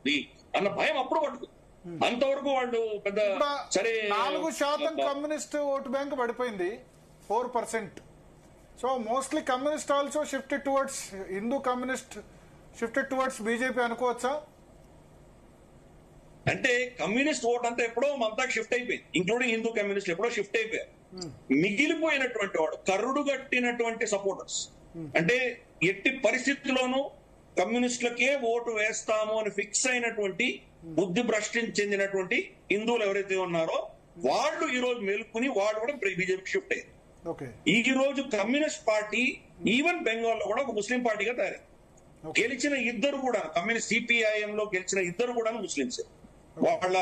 అయిపోతుంది అన్న భయం అప్పుడు పడుతుంది. అంతవరకు వాళ్ళు పెద్ద సరే 4% కమ్యూనిస్ట్ ఓటు బ్యాంక్ పడిపోయింది 4%. So mostly communist also shifted towards Hindu communist shifted towards BJP అనుకోవచ్చా? అంటే కమ్యూనిస్ట్ ఓట్ అంతా ఎప్పుడో అంతా షిఫ్ట్ అయిపోయింది, ఇంక్లూడింగ్ హిందూ కమ్యూనిస్ట్ ఎప్పుడో షిఫ్ట్ అయిపోయారు. మిగిలిపోయినటువంటి వాడు కర్రుడు గట్టినటువంటి సపోర్టర్స్, అంటే ఎట్టి పరిస్థితుల్లోనూ కమ్యూనిస్టులకే ఓటు వేస్తాము అని ఫిక్స్ అయినటువంటి బుద్ధి భ్రష్టి చెందినటువంటి హిందువులు ఎవరైతే ఉన్నారో వాళ్ళు ఈ రోజు మేలుకుని వాళ్ళు కూడా బీజేపీ షిఫ్ట్ అయ్యారు. ఈ రోజు కమ్యూనిస్ట్ పార్టీ ఈవెన్ బెంగాల్లో కూడా ఒక ముస్లిం పార్టీగా తయారైంది. గెలిచిన ఇద్దరు కూడా కమ్యూనిస్ట్ సిపిఐఎం లో గెలిచిన ఇద్దరు కూడా ముస్లింస్. వాళ్ళ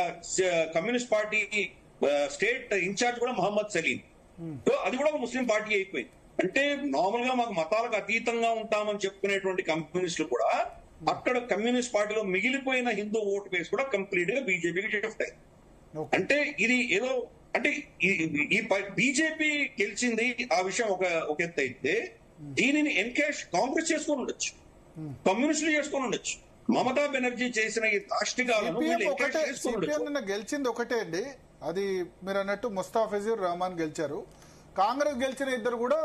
కమ్యూనిస్ట్ పార్టీ స్టేట్ ఇన్ఛార్జ్ కూడా మహమ్మద్ సలీం, అది కూడా ఒక ముస్లిం పార్టీ అయిపోయింది. అంటే నార్మల్ గా మాకు మతాలకు అతీతంగా ఉంటామని చెప్పుకునేటువంటి కమ్యూనిస్టులు కూడా అక్కడ కమ్యూనిస్ట్ పార్టీలో మిగిలిపోయిన హిందూ ఓటు బేస్ కూడా కంప్లీట్ గా బీజేపీకి షిఫ్ట్ అయింది. అంటే ఇది ఏదో అంటే ఈ బీజేపీ గెలిచింది ఆ విషయం ఒక ఎత్తు అయితే, దీనిని ఎన్కాష్ కాంగ్రెస్ చేసుకొని ఉండొచ్చు, కమ్యూనిస్టులు చేసుకొని ఉండొచ్చు. మమతా బెనర్జీ చేసిన ఈ దాష్టికాలను గెలిచింది ఒకటే అండి, అది మీరు అన్నట్టు ముస్తాఫిజుర్ రహమాన్ గెలిచారు. కాంగ్రెస్ గెలిచిన ఇద్దరు కూడా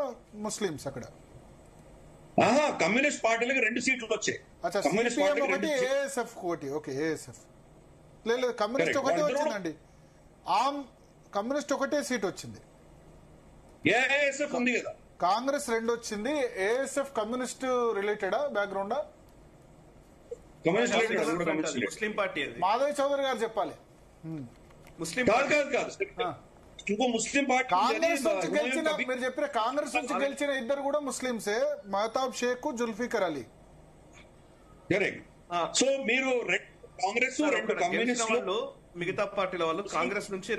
ముస్లింస్ అక్కడ. కమ్యూనిస్ట్ పార్టీలకు 2 సీట్లు వచ్చాయి. ఒకటి ఏఎస్ఎఫ్ ఒకటి. ఓకే, ఏఎస్ఎఫ్ లేదు, కమ్యూనిస్ట్ ఒకటే వచ్చిందండి. ఆమ్ కమ్యూనిస్ట్ ఒకటే సీట్ వచ్చింది. ఏఎస్ఎఫ్ ఉంది కదా, కాంగ్రెస్ 2 వచ్చింది. ఏఎస్ఎఫ్ కమ్యూనిస్ట్ రిలేటెడా background? Muslim party. Madhav Chowdary గారు చెప్పాలి. ముస్లిం కాదు, ఇంకో ముస్లిం పార్టీ. కాంగ్రెస్ నుంచి గెలిచిన, మీరు చెప్పిన కాంగ్రెస్ నుంచి గెలిచిన ఇద్దరు కూడా ముస్లింసే, మహతాబ్ షేక్, జుల్ఫికర్ అలీ. సో మీరు కాంగ్రెస్ 2 కమ్యూనిస్టులు, మిగతా పార్టీల వాళ్ళు కాంగ్రెస్ నుంచి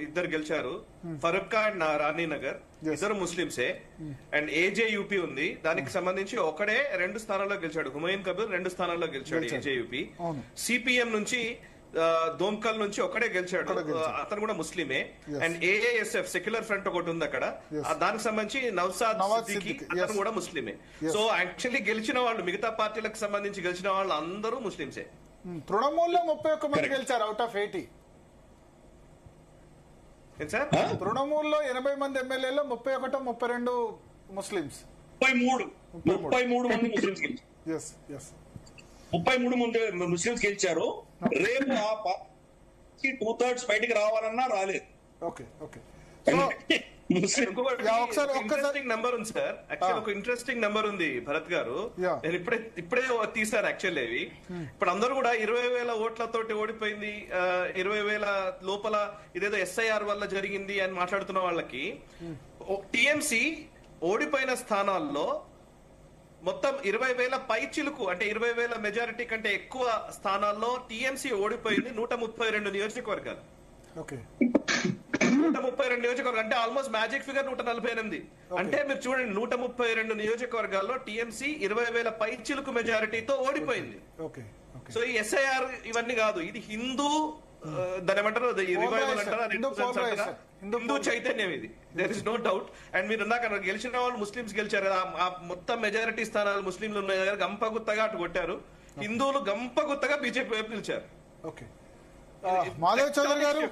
ఇద్దరు గెలిచారు, ఫరూక్ అండ్ రాణి నగర్, ఇద్దరు ముస్లింసే. అండ్ ఏజేయూపీ ఉంది, దానికి సంబంధించి ఒకడే 2 స్థానాల్లో గెలిచాడు. హుమయూన్ కబీర్ 2 స్థానాల్లో గెలిచాడు ఏజేయూపీ. సిపిఎం నుంచి దోమ్కల్ నుంచి ఒకడే గెలిచాడు, అతను కూడా ముస్లిమే. అండ్ ఏఏఎస్ఎఫ్ సెక్యులర్ ఫ్రంట్ ఒకటి ఉంది అక్కడ, దానికి సంబంధించి నౌసాద్ సిద్దికి, అతను కూడా ముస్లిమే. సో యాక్చువల్లీ గెలిచిన వాళ్ళు, మిగతా పార్టీలకు సంబంధించి గెలిచిన వాళ్ళు అందరూ ముస్లింసే. తృణమూల్లో 31 మంది గెలిచారు అవుట్ ఆఫ్ 80. తృణమూల్లో 80 మంది ఎమ్మెల్యేలో 31, 32 ముస్లింస్. 33 మంది ముస్లింస్ గెలిచారు. 33 మంది ముస్లింస్ గెలిచారు. రేపు ఆ పార్టీ 2/3 బయటికి రావాలన్నా రాలేదు. ఇంట్రెస్టింగ్ నెంబర్ ఉంది సార్, యాక్చువల్ ఒక ఇంట్రెస్టింగ్ నెంబర్ ఉంది భరత్ గారు, నేను ఇప్పుడే తీసాను యాక్చువల్లీ అవి. ఇప్పుడు అందరూ కూడా 20,000 ఓట్లతోటి ఓడిపోయింది, 20,000 లోపల ఇదేదో ఎస్ఐఆర్ వల్ల జరిగింది అని మాట్లాడుతున్న వాళ్ళకి, టిఎంసి ఓడిపోయిన స్థానాల్లో మొత్తం 20,000 పైచిలుకు, అంటే 20,000 మెజారిటీ కంటే ఎక్కువ స్థానాల్లో టీఎంసీ ఓడిపోయింది 132 నియోజకవర్గాలు. 132 నియోజకవర్గాలు అంటే ఆల్మోస్ట్ మ్యాజిక్ ఫిగర్ 148. అంటే మీరు చూడండి, 132 నియోజకవర్గాల్లో టీఎంసీ 20,000 పైచిలుకు మెజారిటీతో ఓడిపోయింది. సో ఈ ఎస్ఐఆర్ ఇవన్నీ కాదు, ఇది హిందూ దాని ఏమంటారు, రివైవల్ అంటారా, హిందూ చైతన్యం ఇది, there is no doubt. And మీరు ఇందాక గెలిచిన వాళ్ళు ముస్లింస్ గెలిచారు కదా, ఆ మొత్తం మెజారిటీ స్థానాలు ముస్లింలు ఉన్న దగ్గర గంపగుత్తగా అటు కొట్టారు, హిందువులు గంపగుత్తగా బీజేపీ వైపు నిలిచారు. మాధవ్ చౌదరి గారు